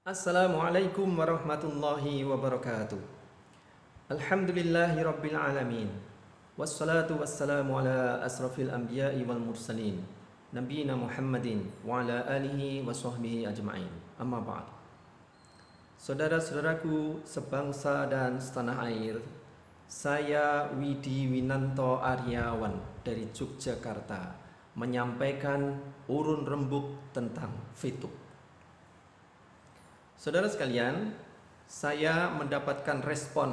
Assalamualaikum warahmatullahi wabarakatuh. Alhamdulillahi rabbil alamin. Wassalatu wassalamu ala asrafil anbiya'i wal mursalin, nabiyina Muhammadin wa ala alihi wa sahbihi ajma'in. Amma ba'd. Saudara-saudaraku sebangsa dan setanah air, saya Widi Winanto Aryawan dari Yogyakarta menyampaikan urun rembuk tentang fituh. Saudara sekalian, saya mendapatkan respon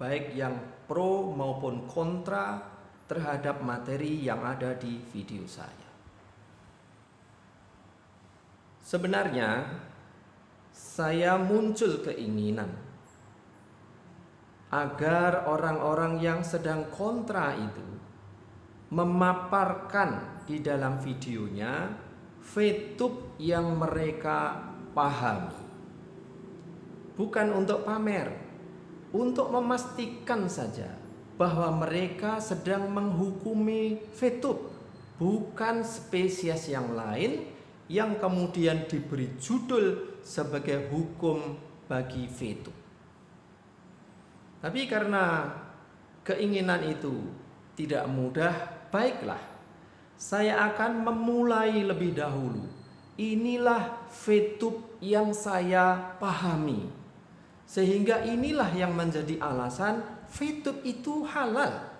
baik yang pro maupun kontra terhadap materi yang ada di video saya. Sebenarnya saya muncul keinginan agar orang-orang yang sedang kontra itu memaparkan di dalam videonya fituh yang mereka pahami, bukan untuk pamer, untuk memastikan saja bahwa mereka sedang menghukumi fituh, bukan spesies yang lain yang kemudian diberi judul sebagai hukum bagi fituh. Tapi karena keinginan itu tidak mudah, baiklah, saya akan memulai lebih dahulu. Inilah fituh yang saya pahami, sehingga inilah yang menjadi alasan fituh itu halal.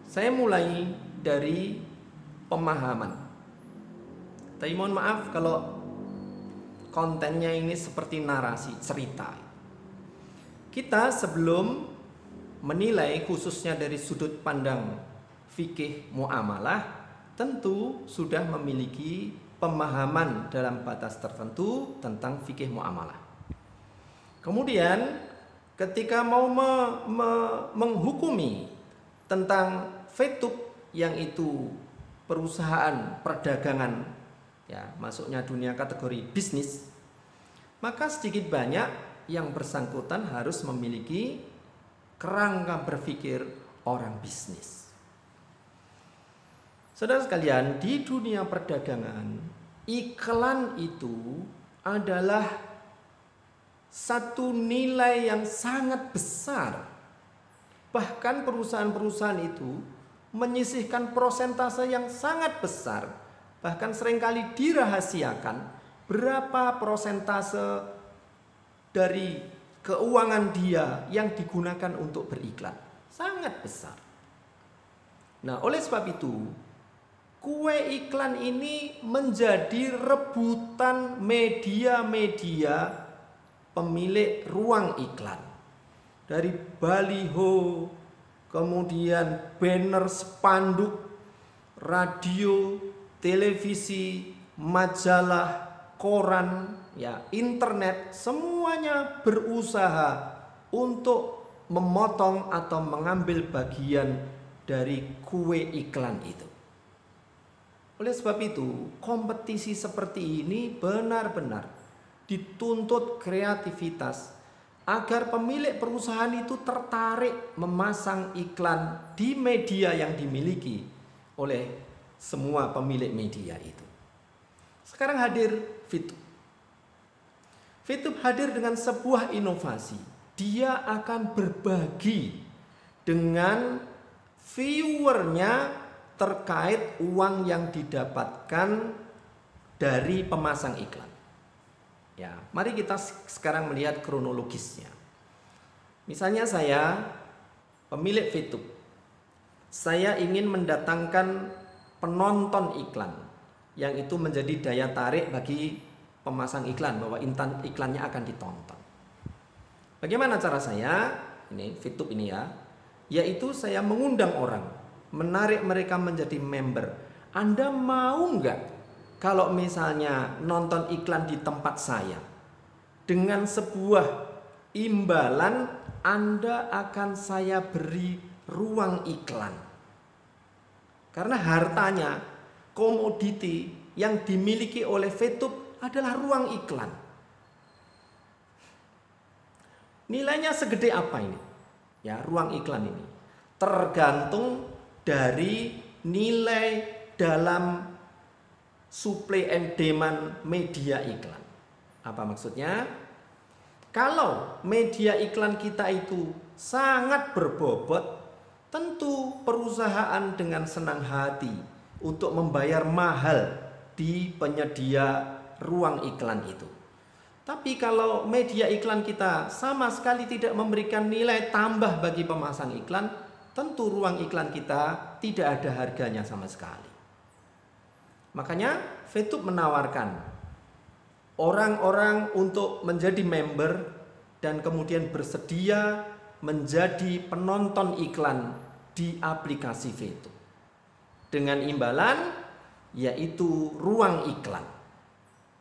Saya mulai dari pemahaman. Tapi mohon maaf kalau kontennya ini seperti narasi cerita. Kita sebelum menilai khususnya dari sudut pandang fikih muamalah, tentu sudah memiliki pemahaman dalam batas tertentu tentang fikih muamalah. Kemudian ketika mau menghukumi tentang fituh yang itu perusahaan perdagangan, ya masuknya dunia kategori bisnis, maka sedikit banyak yang bersangkutan harus memiliki kerangka berpikir orang bisnis. Saudara sekalian, di dunia perdagangan, iklan itu adalah satu nilai yang sangat besar. Bahkan perusahaan-perusahaan itu menyisihkan prosentase yang sangat besar. Bahkan seringkali dirahasiakan berapa prosentase dari keuangan dia yang digunakan untuk beriklan. Sangat besar. Nah, oleh sebab itu, kue iklan ini menjadi rebutan media-media pemilik ruang iklan. Dari baliho, kemudian banner, spanduk, radio, televisi, majalah, koran, ya, internet, semuanya berusaha untuk memotong atau mengambil bagian dari kue iklan itu. Oleh sebab itu, kompetisi seperti ini benar-benar dituntut kreativitas agar pemilik perusahaan itu tertarik memasang iklan di media yang dimiliki oleh semua pemilik media itu. Sekarang hadir fituh. Fituh hadir dengan sebuah inovasi. Dia akan berbagi dengan viewernya terkait uang yang didapatkan dari pemasang iklan. Ya, mari kita sekarang melihat kronologisnya. Misalnya saya pemilik fituh. Saya ingin mendatangkan penonton iklan yang itu menjadi daya tarik bagi pemasang iklan bahwa iklannya akan ditonton. Bagaimana cara saya? Ini fituh ini ya. Yaitu saya mengundang orang, menarik mereka menjadi member. Anda mau nggak kalau misalnya nonton iklan di tempat saya? Dengan sebuah imbalan Anda akan saya beri ruang iklan. Karena hartanya, komoditi yang dimiliki oleh fituh adalah ruang iklan. Nilainya segede apa ini? Ya, ruang iklan ini tergantung dari nilai dalam supply and demand media iklan. Apa maksudnya? Kalau media iklan kita itu sangat berbobot, tentu perusahaan dengan senang hati untuk membayar mahal di penyedia ruang iklan itu. Tapi kalau media iklan kita sama sekali tidak memberikan nilai tambah bagi pemasang iklan, tentu ruang iklan kita tidak ada harganya sama sekali. Makanya VTube menawarkan orang-orang untuk menjadi member dan kemudian bersedia menjadi penonton iklan di aplikasi VTube. Dengan imbalan yaitu ruang iklan.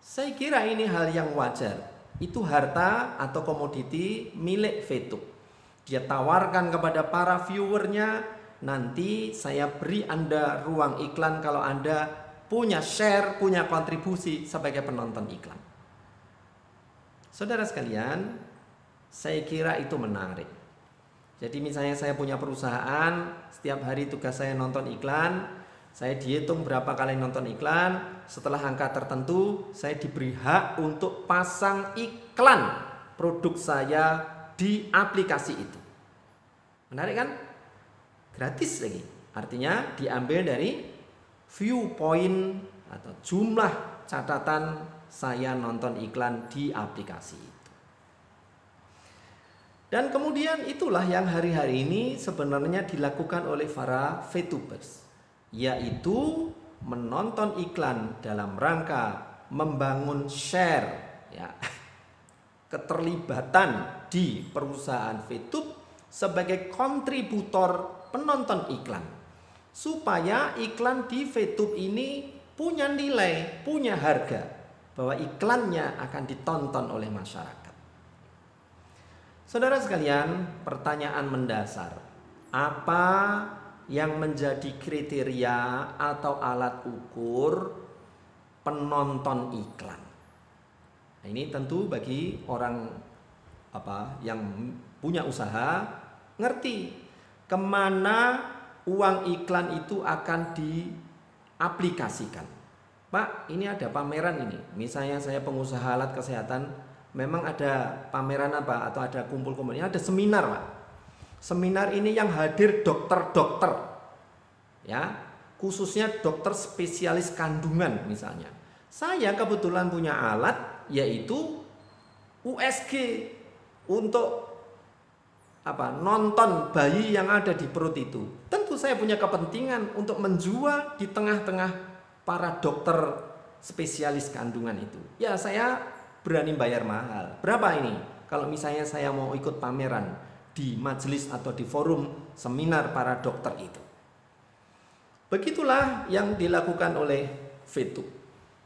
Saya kira ini hal yang wajar. Itu harta atau komoditi milik VTube. Dia tawarkan kepada para viewernya, nanti saya beri Anda ruang iklan kalau Anda punya share, punya kontribusi sebagai penonton iklan. Saudara sekalian, saya kira itu menarik. Jadi misalnya saya punya perusahaan, setiap hari tugas saya nonton iklan, saya dihitung berapa kali nonton iklan, setelah angka tertentu saya diberi hak untuk pasang iklan produk saya di aplikasi itu. Menarik kan? Gratis lagi. Artinya diambil dari viewpoint atau jumlah catatan saya nonton iklan di aplikasi itu. Dan kemudian itulah yang hari-hari ini sebenarnya dilakukan oleh para VTubers, yaitu menonton iklan dalam rangka membangun share, ya, keterlibatan di perusahaan VTube sebagai kontributor penonton iklan, supaya iklan di VTube ini punya nilai, punya harga, bahwa iklannya akan ditonton oleh masyarakat. Saudara sekalian, pertanyaan mendasar, apa yang menjadi kriteria atau alat ukur penonton iklan? Nah, ini tentu bagi orang yang punya usaha ngerti kemana uang iklan itu akan diaplikasikan. Pak, ini ada pameran ini. Misalnya saya pengusaha alat kesehatan, memang ada pameran apa atau ada kumpul-kumpul. Ini ada seminar, Pak. Seminar ini yang hadir dokter-dokter, ya, khususnya dokter spesialis kandungan misalnya. Saya kebetulan punya alat yaitu USG untuk nonton bayi yang ada di perut itu. Tentu saya punya kepentingan untuk menjual di tengah-tengah para dokter spesialis kandungan itu. Ya, saya berani bayar mahal. Berapa ini? Kalau misalnya saya mau ikut pameran di majelis atau di forum seminar para dokter itu. Begitulah yang dilakukan oleh VTube,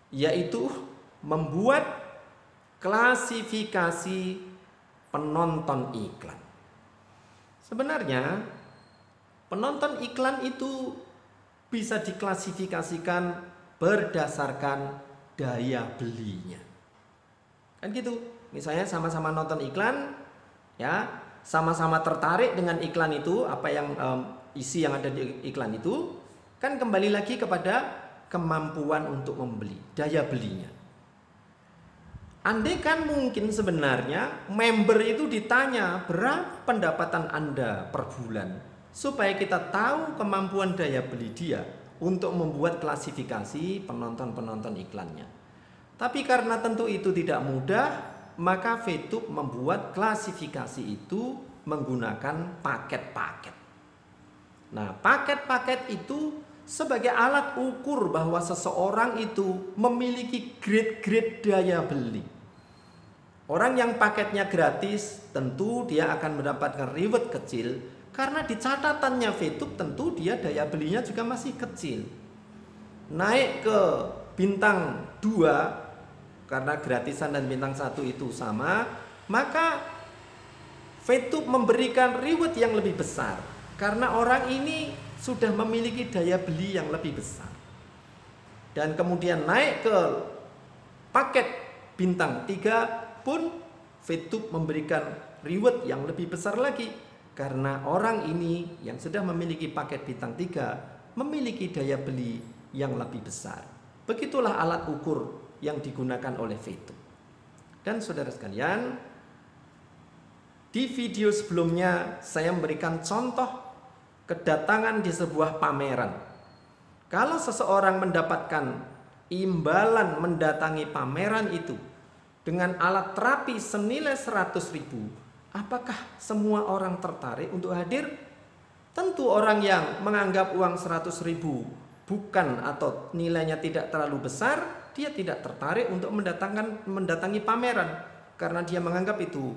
yaitu membuat klasifikasi penonton iklan. Sebenarnya penonton iklan itu bisa diklasifikasikan berdasarkan daya belinya. Kan gitu. Misalnya sama-sama nonton iklan, ya, sama-sama tertarik dengan iklan itu, apa yang isi yang ada di iklan itu, kan kembali lagi kepada kemampuan untuk membeli, daya belinya. Andai kan mungkin sebenarnya member itu ditanya berapa pendapatan Anda per bulan, supaya kita tahu kemampuan daya beli dia untuk membuat klasifikasi penonton-penonton iklannya. Tapi karena tentu itu tidak mudah, maka VTube membuat klasifikasi itu menggunakan paket-paket. Nah, paket-paket itu sebagai alat ukur bahwa seseorang itu memiliki grade-grade daya beli. Orang yang paketnya gratis tentu dia akan mendapatkan reward kecil, karena di catatannya VTube tentu dia daya belinya juga masih kecil. Naik ke bintang 2 karena gratisan dan bintang 1 itu sama, maka VTube memberikan reward yang lebih besar karena orang ini sudah memiliki daya beli yang lebih besar. Dan kemudian naik ke paket bintang 3 pun VTube memberikan reward yang lebih besar lagi karena orang ini yang sudah memiliki paket bintang 3 memiliki daya beli yang lebih besar. Begitulah alat ukur yang digunakan oleh VTube. Dan saudara sekalian, di video sebelumnya saya memberikan contoh kedatangan di sebuah pameran. Kalau seseorang mendapatkan imbalan mendatangi pameran itu dengan alat terapi senilai 100.000, apakah semua orang tertarik untuk hadir? Tentu orang yang menganggap uang 100.000 bukan atau nilainya tidak terlalu besar, dia tidak tertarik untuk mendatangi pameran karena dia menganggap itu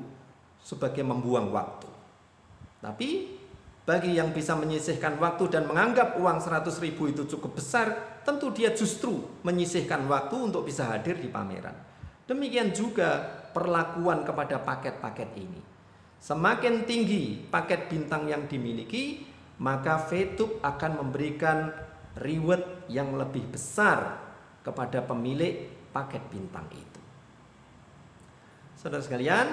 sebagai membuang waktu. Tapi bagi yang bisa menyisihkan waktu dan menganggap uang 100.000 itu cukup besar, tentu dia justru menyisihkan waktu untuk bisa hadir di pameran. Demikian juga perlakuan kepada paket-paket ini. Semakin tinggi paket bintang yang dimiliki, maka VTube akan memberikan reward yang lebih besar kepada pemilik paket bintang itu. Saudara sekalian,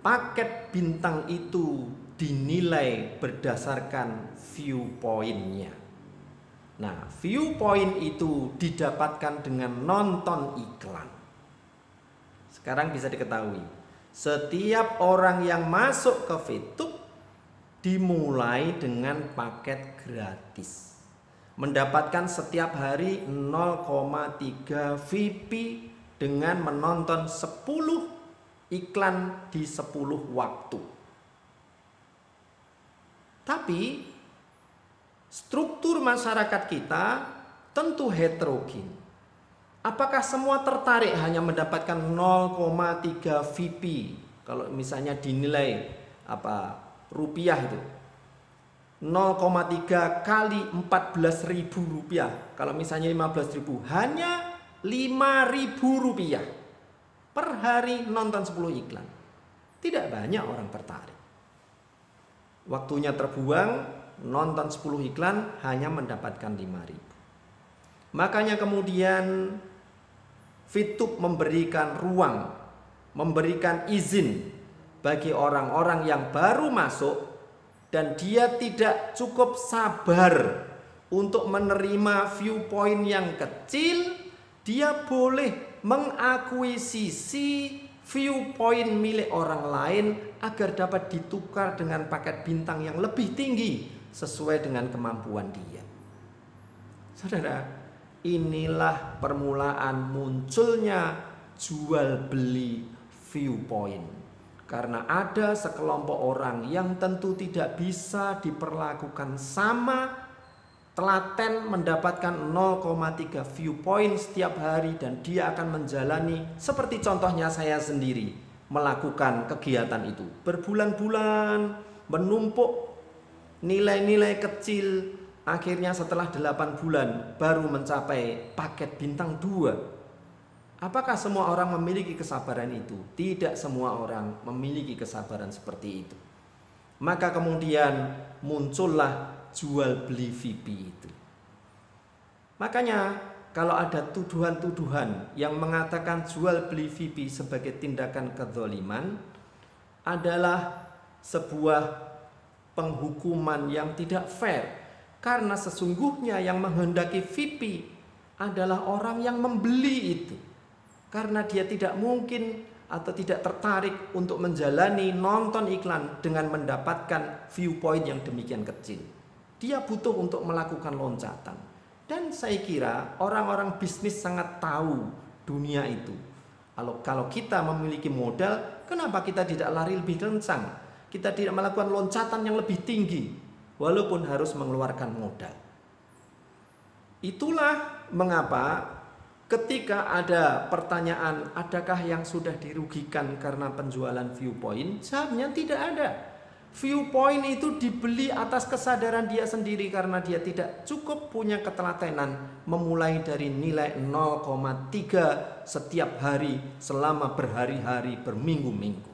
paket bintang itu dinilai berdasarkan viewpoint-nya. Nah, viewpoint itu didapatkan dengan nonton iklan. Sekarang bisa diketahui, setiap orang yang masuk ke VTube dimulai dengan paket gratis. Mendapatkan setiap hari 0,3 VP dengan menonton 10 iklan di 10 waktu. Tapi struktur masyarakat kita tentu heterogen. Apakah semua tertarik hanya mendapatkan 0,3 VP? Kalau misalnya dinilai rupiah itu 0,3 kali 14.000 rupiah. Kalau misalnya 15.000, hanya 5.000 rupiah per hari nonton 10 iklan. Tidak banyak orang tertarik. Waktunya terbuang, nonton 10 iklan hanya mendapatkan 5.000. Makanya kemudian VTube memberikan ruang, memberikan izin bagi orang-orang yang baru masuk dan dia tidak cukup sabar untuk menerima viewpoint yang kecil, dia boleh mengakuisisi viewpoint milik orang lain agar dapat ditukar dengan paket bintang yang lebih tinggi sesuai dengan kemampuan dia. Saudara, inilah permulaan munculnya jual beli viewpoint. Karena ada sekelompok orang yang tentu tidak bisa diperlakukan sama, telaten mendapatkan 0,3 viewpoint setiap hari dan dia akan menjalani seperti contohnya saya sendiri melakukan kegiatan itu berbulan-bulan, menumpuk nilai-nilai kecil, akhirnya setelah 8 bulan baru mencapai paket bintang 2. Apakah semua orang memiliki kesabaran itu? Tidak semua orang memiliki kesabaran seperti itu. Maka kemudian muncullah jual beli VP itu. Makanya kalau ada tuduhan-tuduhan yang mengatakan jual beli VP sebagai tindakan kezaliman adalah sebuah penghukuman yang tidak fair. Karena sesungguhnya yang menghendaki VP adalah orang yang membeli itu. Karena dia tidak mungkin atau tidak tertarik untuk menjalani nonton iklan dengan mendapatkan viewpoint yang demikian kecil. Dia butuh untuk melakukan loncatan. Dan saya kira orang-orang bisnis sangat tahu dunia itu. Kalau kita memiliki modal, kenapa kita tidak lari lebih kencang? Kita tidak melakukan loncatan yang lebih tinggi, walaupun harus mengeluarkan modal. Itulah mengapa ketika ada pertanyaan, adakah yang sudah dirugikan karena penjualan viewpoint? Jawabnya tidak ada. Viewpoint itu dibeli atas kesadaran dia sendiri karena dia tidak cukup punya ketelatenan memulai dari nilai 0,3 setiap hari selama berhari-hari, berminggu-minggu.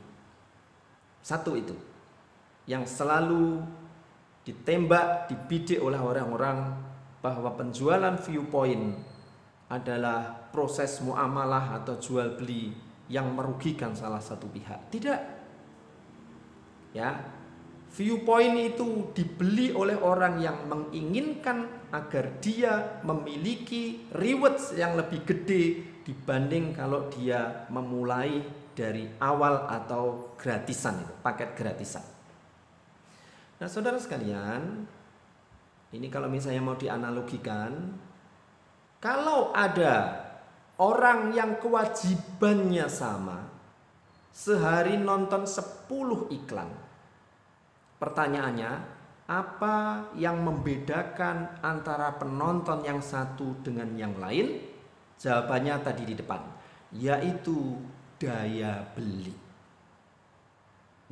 Satu itu yang selalu ditembak, dibidik oleh orang-orang bahwa penjualan viewpoint adalah proses muamalah atau jual beli yang merugikan salah satu pihak. Tidak. Ya. Viewpoint itu dibeli oleh orang yang menginginkan agar dia memiliki rewards yang lebih gede dibanding kalau dia memulai dari awal atau gratisan, itu paket gratisan. Nah, saudara sekalian, ini kalau misalnya mau dianalogikan, kalau ada orang yang kewajibannya sama, sehari nonton 10 iklan. Pertanyaannya, apa yang membedakan antara penonton yang satu dengan yang lain? Jawabannya tadi di depan, yaitu daya beli.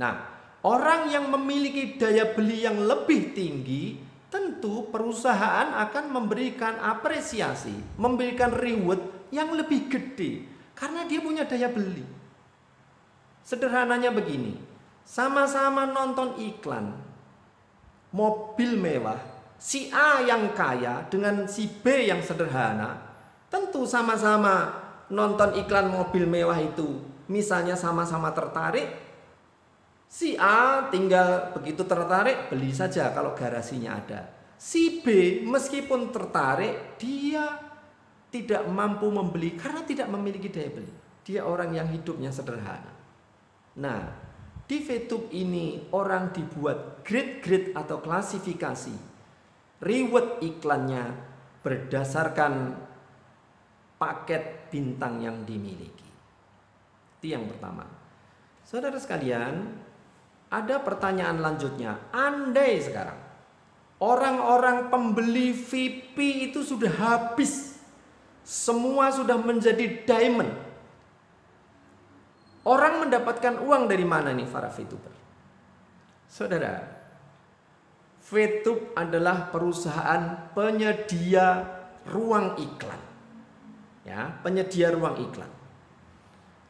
Nah, orang yang memiliki daya beli yang lebih tinggi, tentu perusahaan akan memberikan apresiasi, memberikan reward yang lebih gede karena dia punya daya beli. Sederhananya begini, sama-sama nonton iklan mobil mewah, si A yang kaya dengan si B yang sederhana, tentu sama-sama nonton iklan mobil mewah itu, misalnya sama-sama tertarik, si A tinggal begitu tertarik beli saja kalau garasinya ada. Si B meskipun tertarik, dia tidak mampu membeli karena tidak memiliki daya beli. Dia orang yang hidupnya sederhana. Nah, di VTube ini orang dibuat grade-grade atau klasifikasi reward iklannya berdasarkan paket bintang yang dimiliki. Itu yang pertama. Saudara sekalian, ada pertanyaan lanjutnya. Andai sekarang orang-orang pembeli VIP itu sudah habis, semua sudah menjadi diamond, orang mendapatkan uang dari mana nih para VTuber? Saudara, VTube adalah perusahaan penyedia ruang iklan. Ya, penyedia ruang iklan.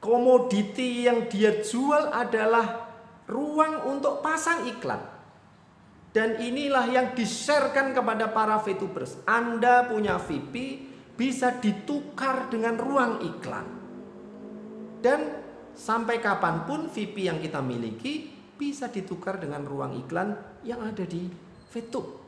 Komoditi yang dia jual adalah ruang untuk pasang iklan. Dan inilah yang di-sharekan kepada para VTubers. Anda punya VIP bisa ditukar dengan ruang iklan. Dan sampai kapanpun VIP yang kita miliki bisa ditukar dengan ruang iklan yang ada di VTube.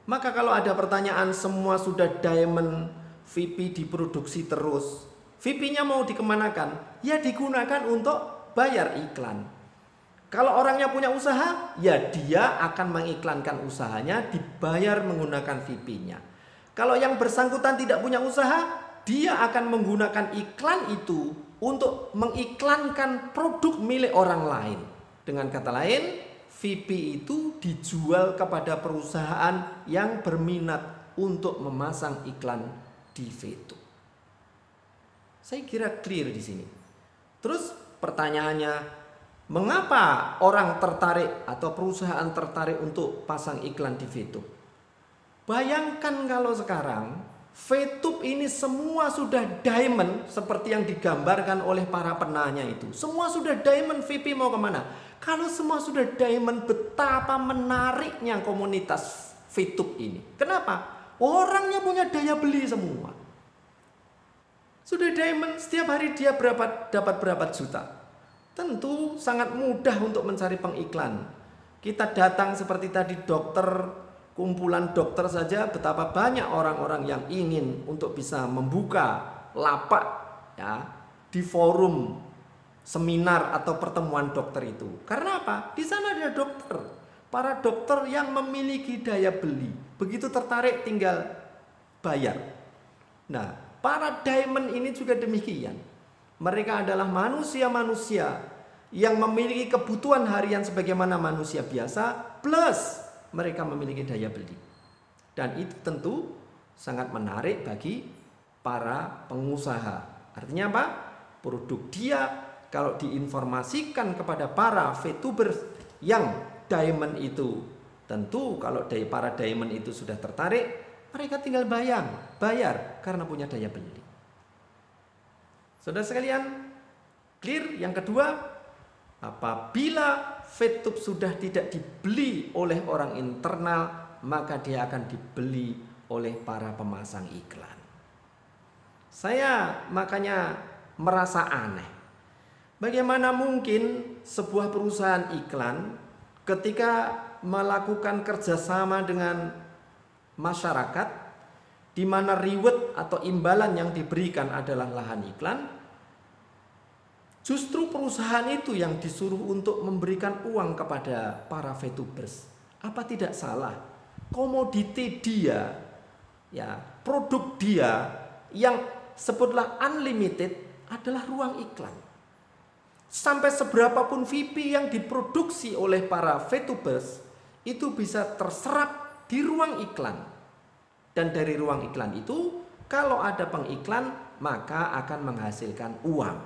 Maka kalau ada pertanyaan, semua sudah diamond, VIP diproduksi terus, VIP-nya mau dikemanakan? Ya digunakan untuk bayar iklan. Kalau orangnya punya usaha, ya dia akan mengiklankan usahanya, dibayar menggunakan VIP-nya. Kalau yang bersangkutan tidak punya usaha, dia akan menggunakan iklan itu untuk mengiklankan produk milik orang lain. Dengan kata lain, VIP itu dijual kepada perusahaan yang berminat untuk memasang iklan di VTube. Saya kira clear di sini. Terus pertanyaannya, mengapa orang tertarik atau perusahaan tertarik untuk pasang iklan di VTube? Bayangkan kalau sekarang VTube ini semua sudah diamond seperti yang digambarkan oleh para penanya itu. Semua sudah diamond, VIP mau kemana? Kalau semua sudah diamond, betapa menariknya komunitas VTube ini. Kenapa? Orangnya punya daya beli semua. Sudah diamond, setiap hari dia dapat berapa juta. Tentu sangat mudah untuk mencari pengiklan. Kita datang seperti tadi dokter, kumpulan dokter saja, betapa banyak orang-orang yang ingin untuk bisa membuka lapak ya di forum seminar atau pertemuan dokter itu. Karena apa? Di sana ada dokter, para dokter yang memiliki daya beli. Begitu tertarik tinggal bayar. Nah, para diamond ini juga demikian. Mereka adalah manusia-manusia yang memiliki kebutuhan harian sebagaimana manusia biasa, plus mereka memiliki daya beli. Dan itu tentu sangat menarik bagi para pengusaha. Artinya apa? Produk dia kalau diinformasikan kepada para VTubers yang diamond itu, tentu kalau dari para diamond itu sudah tertarik, mereka tinggal bayar karena punya daya beli. Saudara sekalian, clear? Yang kedua, apabila VTube sudah tidak dibeli oleh orang internal, maka dia akan dibeli oleh para pemasang iklan. Saya makanya merasa aneh. Bagaimana mungkin sebuah perusahaan iklan ketika melakukan kerjasama dengan masyarakat, di mana reward atau imbalan yang diberikan adalah lahan iklan, justru perusahaan itu yang disuruh untuk memberikan uang kepada para VTubers. Apa tidak salah? Komoditi dia, ya, produk dia yang sebutlah unlimited adalah ruang iklan. Sampai seberapapun VIP yang diproduksi oleh para VTubers itu bisa terserap di ruang iklan. Dan dari ruang iklan itu, kalau ada pengiklan, maka akan menghasilkan uang.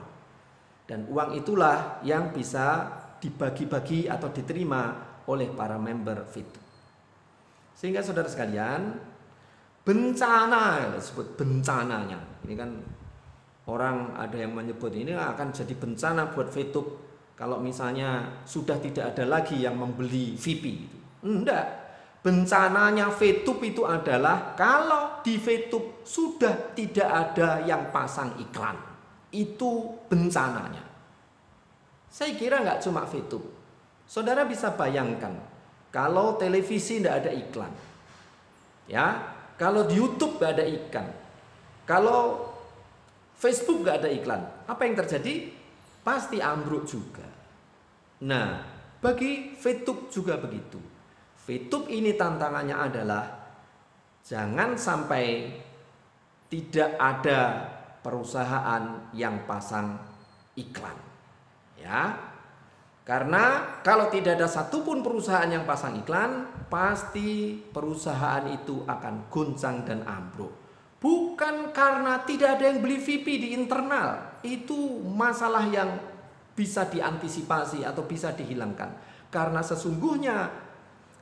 Dan uang itulah yang bisa dibagi-bagi atau diterima oleh para member VTube. Sehingga saudara sekalian, bencana, disebut bencananya. Ini kan orang ada yang menyebut ini akan jadi bencana buat VTube kalau misalnya sudah tidak ada lagi yang membeli VIP. Enggak. Bencananya VTube itu adalah kalau di VTube sudah tidak ada yang pasang iklan. Itu bencananya. Saya kira nggak cuma VTube. Saudara bisa bayangkan kalau televisi tidak ada iklan. Ya, kalau di YouTube nggak ada iklan. Kalau Facebook nggak ada iklan, apa yang terjadi? Pasti ambruk juga. Nah, bagi VTube juga begitu. VTube ini tantangannya adalah jangan sampai tidak ada perusahaan yang pasang iklan. Ya, karena kalau tidak ada satupun perusahaan yang pasang iklan, pasti perusahaan itu akan goncang dan ambruk. Bukan karena tidak ada yang beli VIP di internal, itu masalah yang bisa diantisipasi atau bisa dihilangkan. Karena sesungguhnya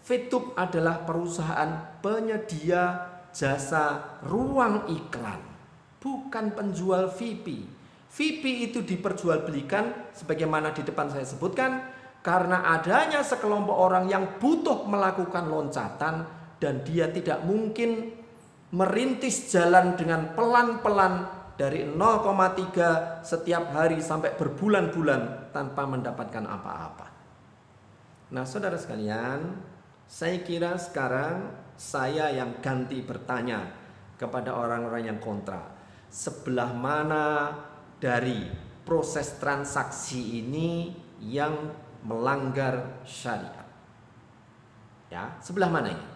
VTube adalah perusahaan penyedia jasa ruang iklan, bukan penjual VIP. VIP itu diperjualbelikan sebagaimana di depan saya sebutkan karena adanya sekelompok orang yang butuh melakukan loncatan dan dia tidak mungkin merintis jalan dengan pelan-pelan dari 0,3 setiap hari sampai berbulan-bulan tanpa mendapatkan apa-apa. Nah, saudara sekalian, saya kira sekarang saya yang ganti bertanya kepada orang-orang yang kontra. Sebelah mana dari proses transaksi ini yang melanggar syariat? Ya, sebelah mana ini?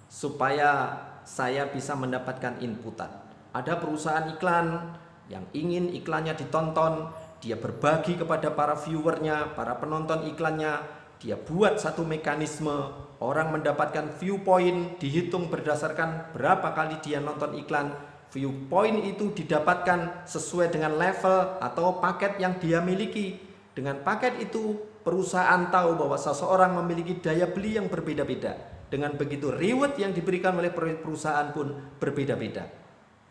Supaya saya bisa mendapatkan inputan. Ada perusahaan iklan yang ingin iklannya ditonton, dia berbagi kepada para viewernya, para penonton iklannya, dia buat satu mekanisme, orang mendapatkan viewpoint, dihitung berdasarkan berapa kali dia nonton iklan. Viewpoint itu didapatkan sesuai dengan level atau paket yang dia miliki. Dengan paket itu, perusahaan tahu bahwa seseorang memiliki daya beli yang berbeda-beda. Dengan begitu reward yang diberikan oleh perusahaan pun berbeda-beda.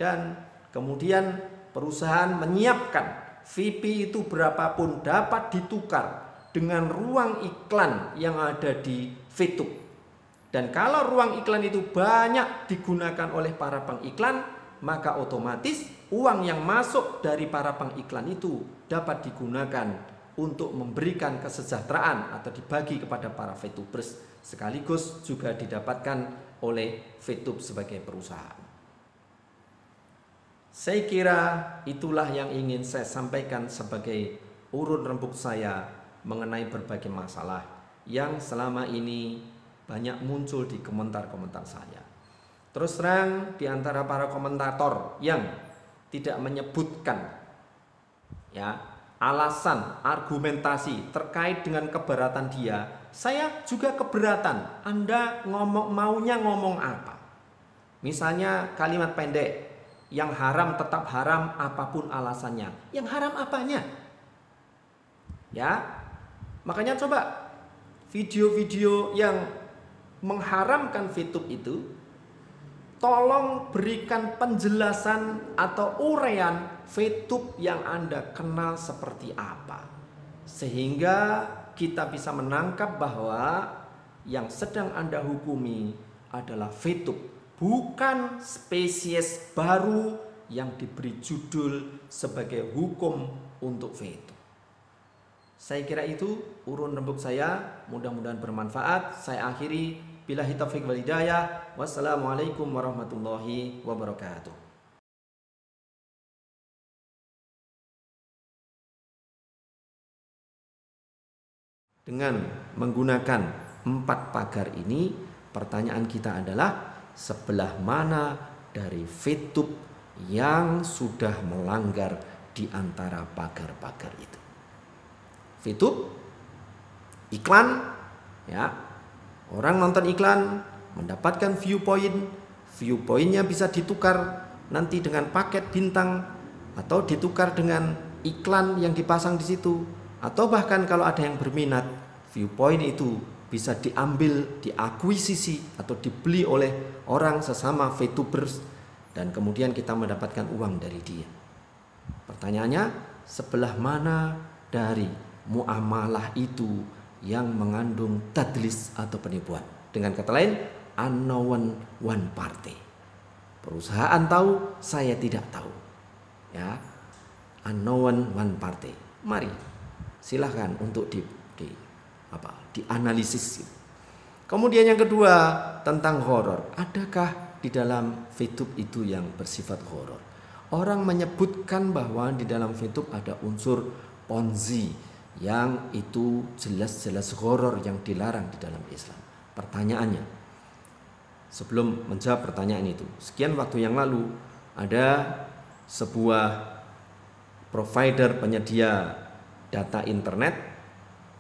Dan kemudian perusahaan menyiapkan VIP itu berapapun dapat ditukar dengan ruang iklan yang ada di VTube. Dan kalau ruang iklan itu banyak digunakan oleh para pengiklan, maka otomatis uang yang masuk dari para pengiklan itu dapat digunakan untuk memberikan kesejahteraan atau dibagi kepada para VTubers, sekaligus juga didapatkan oleh VTube sebagai perusahaan. Saya kira itulah yang ingin saya sampaikan sebagai urun rembuk saya mengenai berbagai masalah yang selama ini banyak muncul di komentar-komentar saya. Terus terang, di antara para komentator yang tidak menyebutkan ya alasan, argumentasi terkait dengan keberatan dia, saya juga keberatan. Anda maunya ngomong apa? Misalnya kalimat pendek, yang haram tetap haram apapun alasannya. Yang haram apanya? Ya, makanya coba video-video yang mengharamkan VTube itu, tolong berikan penjelasan atau uraian VTube yang Anda kenal seperti apa, sehingga kita bisa menangkap bahwa yang sedang Anda hukumi adalah VTube, bukan spesies baru yang diberi judul sebagai hukum untuk VTube. Saya kira itu urun rembuk saya, mudah-mudahan bermanfaat. Saya akhiri, Billahi taufiq wal hidayah. Wassalamualaikum warahmatullahi wabarakatuh. Dengan menggunakan 4 pagar ini, pertanyaan kita adalah sebelah mana dari VTube yang sudah melanggar di antara pagar-pagar itu. VTube, iklan, ya, orang nonton iklan mendapatkan viewpointnya bisa ditukar nanti dengan paket bintang atau ditukar dengan iklan yang dipasang di situ, atau bahkan kalau ada yang berminat, viewpoint itu bisa diambil, diakuisisi atau dibeli oleh orang sesama VTubers dan kemudian kita mendapatkan uang dari dia. Pertanyaannya, sebelah mana dari muamalah itu yang mengandung tadlis atau penipuan? Dengan kata lain, unknown one party. Perusahaan tahu, saya tidak tahu. Ya, unknown one party. Mari, silahkan untuk dianalisis. Kemudian yang kedua, tentang horor. Adakah di dalam VTube itu yang bersifat horor? Orang menyebutkan bahwa di dalam VTube ada unsur Ponzi yang itu jelas-jelas horor yang dilarang di dalam Islam. Pertanyaannya, sebelum menjawab pertanyaan itu, sekian waktu yang lalu ada sebuah provider penyedia data internet.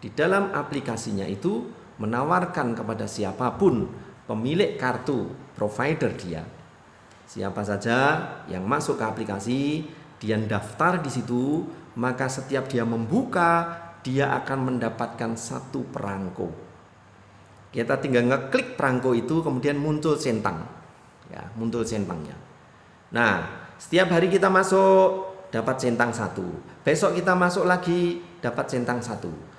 Di dalam aplikasinya itu menawarkan kepada siapapun pemilik kartu provider dia, siapa saja yang masuk ke aplikasi, dia daftar di situ, maka setiap dia membuka, dia akan mendapatkan 1 perangko. Kita tinggal ngeklik perangko itu, kemudian muncul centang, ya, muncul centangnya. Nah, setiap hari kita masuk dapat centang 1, besok kita masuk lagi dapat centang 1.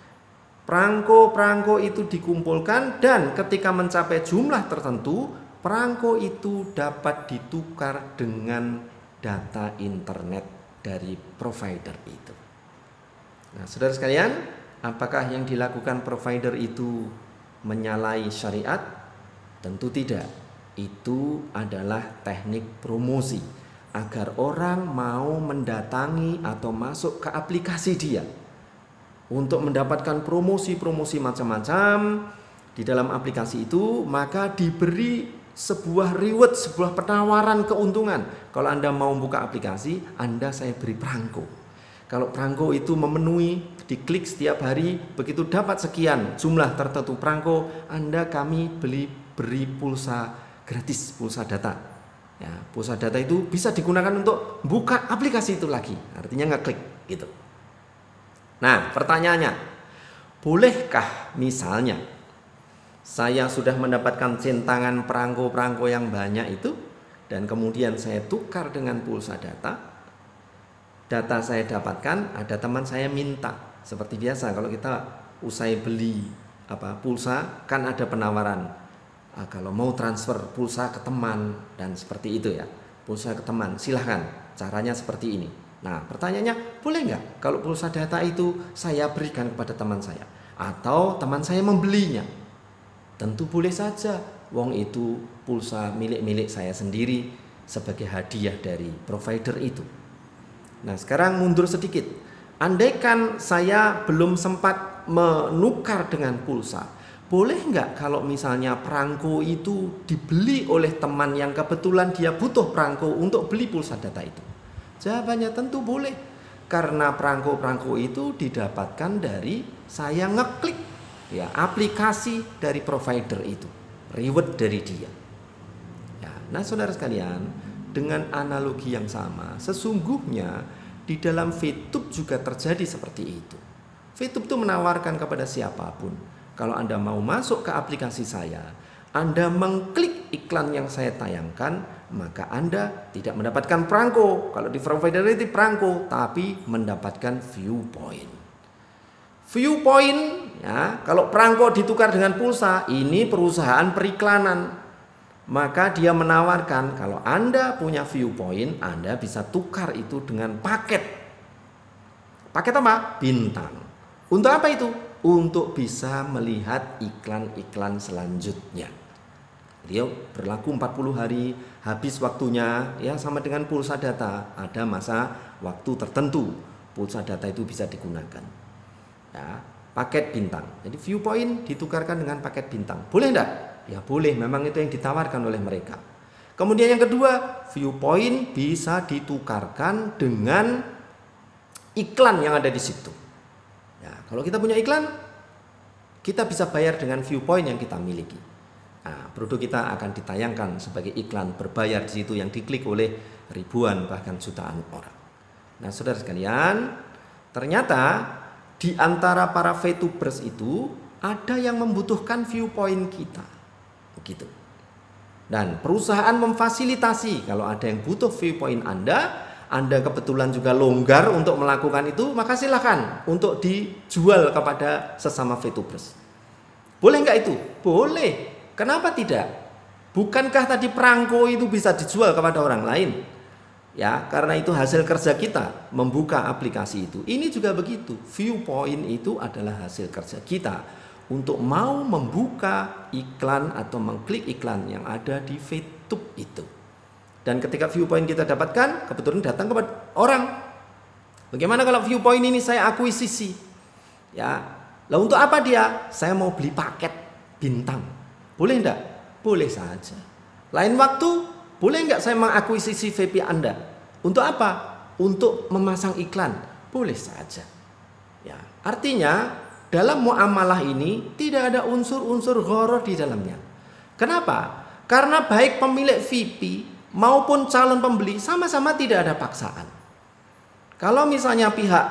Perangko-perangko itu dikumpulkan dan ketika mencapai jumlah tertentu, perangko itu dapat ditukar dengan data internet dari provider itu. Nah, saudara sekalian, apakah yang dilakukan provider itu menyalahi syariat? Tentu tidak. Itu adalah teknik promosi agar orang mau mendatangi atau masuk ke aplikasi dia untuk mendapatkan promosi-promosi macam-macam di dalam aplikasi itu, maka diberi sebuah reward, sebuah penawaran keuntungan. Kalau Anda mau buka aplikasi, saya beri perangko. Kalau perangko itu memenuhi, diklik setiap hari, begitu dapat sekian jumlah tertentu perangko, kami beri pulsa gratis, pulsa data. Ya, pulsa data itu bisa digunakan untuk buka aplikasi itu lagi. Artinya ngeklik gitu. Nah, pertanyaannya, bolehkah misalnya saya sudah mendapatkan centangan perangko-perangko yang banyak itu dan kemudian saya tukar dengan pulsa data saya dapatkan, ada teman saya minta, seperti biasa kalau kita usai beli pulsa kan ada penawaran, kalau mau transfer pulsa ke teman dan seperti itu ya, pulsa ke teman silahkan, caranya seperti ini. Nah, pertanyaannya, boleh nggak kalau pulsa data itu saya berikan kepada teman saya atau teman saya membelinya? Tentu boleh saja, wong itu pulsa milik saya sendiri sebagai hadiah dari provider itu. Nah, sekarang mundur sedikit. Andaikan saya belum sempat menukar dengan pulsa, boleh nggak kalau misalnya perangko itu dibeli oleh teman yang kebetulan dia butuh perangko untuk beli pulsa data itu? Jawabannya tentu boleh, karena perangko-perangko itu didapatkan dari saya ngeklik ya aplikasi dari provider itu, reward dari dia. Ya, nah saudara sekalian, dengan analogi yang sama, sesungguhnya di dalam VTube juga terjadi seperti itu. VTube itu menawarkan kepada siapapun, kalau Anda mau masuk ke aplikasi saya, Anda mengklik iklan yang saya tayangkan, maka Anda tidak mendapatkan perangko. Kalau di provider itu perangko, tapi mendapatkan viewpoint. Viewpoint, ya, kalau perangko ditukar dengan pulsa, ini perusahaan periklanan. Maka dia menawarkan, kalau Anda punya viewpoint, Anda bisa tukar itu dengan paket. Paket apa? Bintang. Untuk apa itu? Untuk bisa melihat iklan-iklan selanjutnya. Dia berlaku 40 hari, habis waktunya ya sama dengan pulsa data, ada masa waktu tertentu pulsa data itu bisa digunakan. Ya, paket bintang. Jadi Viewpoint ditukarkan dengan paket bintang. Boleh enggak? Ya boleh, memang itu yang ditawarkan oleh mereka. Kemudian yang kedua, Viewpoint bisa ditukarkan dengan iklan yang ada di situ. Ya, kalau kita punya iklan, kita bisa bayar dengan Viewpoint yang kita miliki. Nah, produk kita akan ditayangkan sebagai iklan berbayar di situ yang diklik oleh ribuan bahkan jutaan orang. Nah, saudara sekalian, ternyata di antara para VTubers itu ada yang membutuhkan Viewpoint kita. Begitu. Dan perusahaan memfasilitasi kalau ada yang butuh Viewpoint Anda kebetulan juga longgar untuk melakukan itu, maka silakan untuk dijual kepada sesama VTubers. Boleh nggak itu? Boleh. Kenapa tidak? Bukankah tadi perangko itu bisa dijual kepada orang lain? Ya, karena itu hasil kerja kita membuka aplikasi itu. Ini juga begitu. Viewpoint itu adalah hasil kerja kita untuk mau membuka iklan atau mengklik iklan yang ada di VTube itu. Dan ketika Viewpoint kita dapatkan, kebetulan datang kepada orang. Bagaimana kalau Viewpoint ini saya akuisisi? Ya, lah untuk apa dia? Saya mau beli paket bintang. Boleh enggak? Boleh saja. Lain waktu, boleh enggak saya mengakuisisi VP Anda? Untuk apa? Untuk memasang iklan. Boleh saja. Ya, artinya dalam muamalah ini tidak ada unsur-unsur gharar di dalamnya. Kenapa? Karena baik pemilik VP maupun calon pembeli sama-sama tidak ada paksaan. Kalau misalnya pihak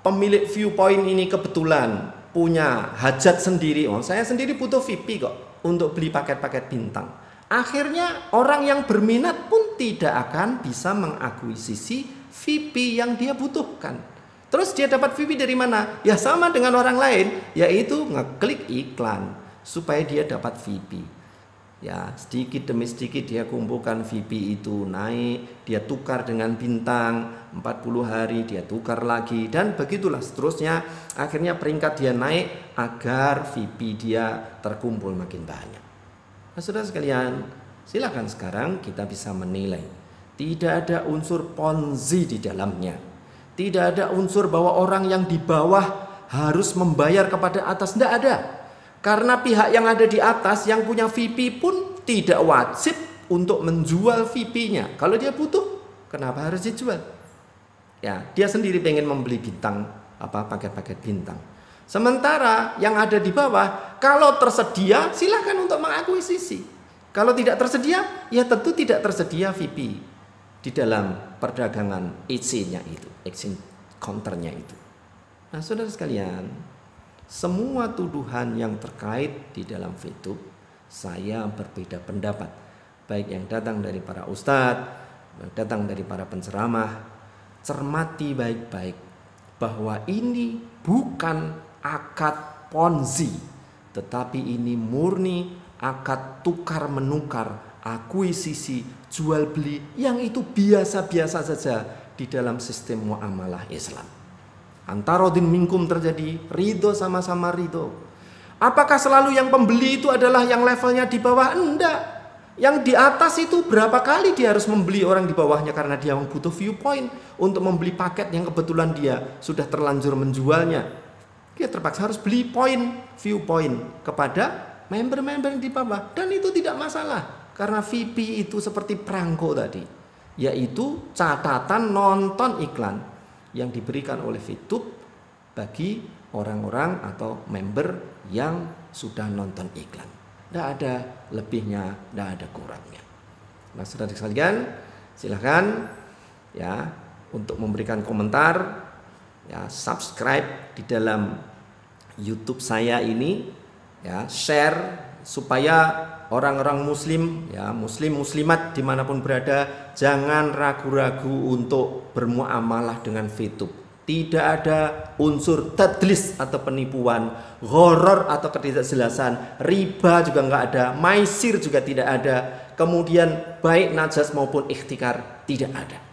pemilik Viewpoint ini kebetulan punya hajat sendiri, oh saya sendiri butuh VP kok untuk beli paket-paket bintang. Akhirnya orang yang berminat pun tidak akan bisa mengakuisisi VP yang dia butuhkan. Terus dia dapat VP dari mana? Ya sama dengan orang lain, yaitu ngeklik iklan supaya dia dapat VP. Ya, sedikit demi sedikit dia kumpulkan VP itu naik, dia tukar dengan bintang, 40 hari dia tukar lagi, dan begitulah seterusnya. Akhirnya peringkat dia naik agar VP dia terkumpul makin banyak. Nah, saudara sekalian, silakan sekarang kita bisa menilai. Tidak ada unsur ponzi di dalamnya. Tidak ada unsur bahwa orang yang di bawah harus membayar kepada atas, tidak ada. Karena pihak yang ada di atas yang punya VP pun tidak wajib untuk menjual VP-nya. Kalau dia butuh, kenapa harus dijual? Ya, dia sendiri pengen membeli bintang, paket-paket bintang. Sementara yang ada di bawah, kalau tersedia silakan untuk mengakuisisi. Kalau tidak tersedia, ya tentu tidak tersedia VP di dalam perdagangan EC-nya itu, exchange counternya itu. Nah, saudara sekalian, semua tuduhan yang terkait di dalam VTube, saya berbeda pendapat. Baik yang datang dari para ustadz, datang dari para penceramah. Cermati baik-baik bahwa ini bukan akad ponzi, tetapi ini murni akad tukar menukar, akuisisi, jual beli, yang itu biasa-biasa saja di dalam sistem muamalah Islam. Antarodin minkum terjadi, ridho sama-sama ridho. Apakah selalu yang pembeli itu adalah yang levelnya di bawah? Enggak. Yang di atas itu berapa kali dia harus membeli orang di bawahnya karena dia butuh Viewpoint untuk membeli paket yang kebetulan dia sudah terlanjur menjualnya. Dia terpaksa harus beli Viewpoint kepada member-member di bawah, dan itu tidak masalah karena VP itu seperti perangko tadi, yaitu catatan nonton iklan yang diberikan oleh VTube bagi orang-orang atau member yang sudah nonton iklan. Tidak ada lebihnya, tidak ada kurangnya. Nah, saudara sekalian, silahkan ya untuk memberikan komentar, ya subscribe di dalam YouTube saya ini, ya share supaya orang-orang muslim, ya muslimat dimanapun berada, jangan ragu-ragu untuk bermuamalah dengan VTube. Tidak ada unsur tadlis atau penipuan, gharar atau ketidakjelasan, riba juga nggak ada, maisir juga tidak ada, kemudian baik najas maupun ikhtikar tidak ada.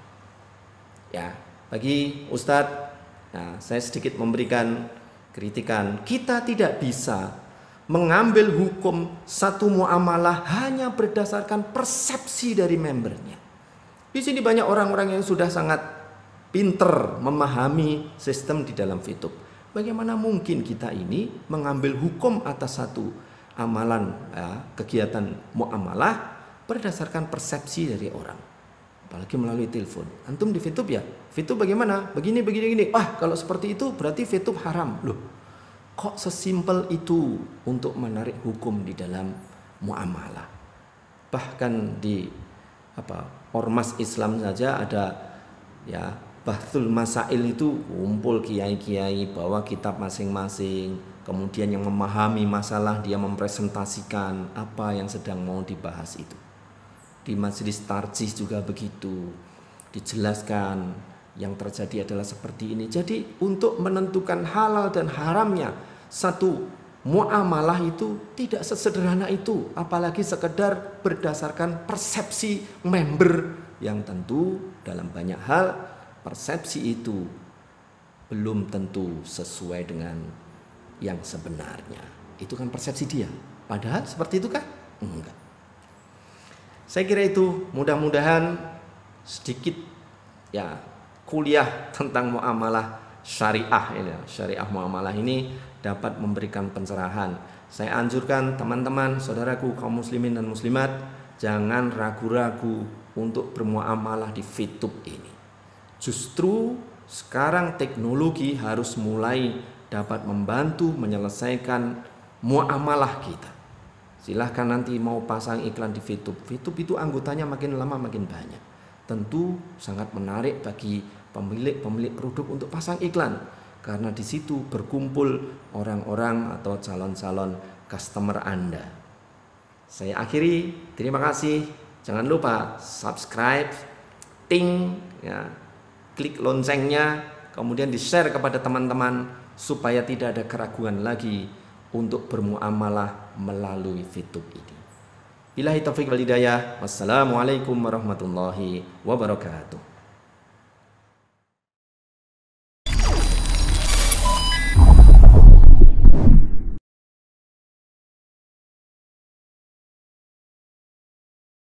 Ya, bagi Ustadz, nah, saya sedikit memberikan kritikan. Kita tidak bisa mengambil hukum satu muamalah hanya berdasarkan persepsi dari membernya. Di sini banyak orang-orang yang sudah sangat pinter memahami sistem di dalam fiqh. Bagaimana mungkin kita ini mengambil hukum atas satu amalan, kegiatan muamalah berdasarkan persepsi dari orang, apalagi melalui telepon. Antum di fiqh ya, fiqh bagaimana? Begini. Kalau seperti itu berarti fiqh haram. Loh, kok sesimpel itu untuk menarik hukum di dalam muamalah? Bahkan di ormas Islam saja ada bahthul masail, itu kumpul kiai-kiai bawa kitab masing-masing, kemudian yang memahami masalah dia mempresentasikan apa yang sedang mau dibahas itu. Di majelis tarjih juga begitu, dijelaskan yang terjadi adalah seperti ini. Jadi untuk menentukan halal dan haramnya satu muamalah itu tidak sesederhana itu, apalagi sekedar berdasarkan persepsi member yang tentu dalam banyak hal persepsi itu belum tentu sesuai dengan yang sebenarnya. Itu kan persepsi dia. Padahal seperti itu kan? Enggak. Saya kira itu, mudah-mudahan sedikit kuliah tentang muamalah syariah syariah muamalah ini dapat memberikan pencerahan. Saya anjurkan teman-teman, saudaraku kaum muslimin dan muslimat, jangan ragu-ragu untuk bermuamalah di fiqh ini. Justru sekarang teknologi harus mulai dapat membantu menyelesaikan muamalah kita. Silahkan nanti mau pasang iklan di fiqh itu anggotanya makin lama makin banyak. Tentu sangat menarik bagi pemilik produk untuk pasang iklan, karena di situ berkumpul orang-orang atau calon-calon customer Anda. Saya akhiri, terima kasih. Jangan lupa subscribe, klik loncengnya, kemudian di-share kepada teman-teman supaya tidak ada keraguan lagi untuk bermuamalah melalui fiqh ini. Billahi taufiq wal hidayah. Wassalamualaikum warahmatullahi wabarakatuh.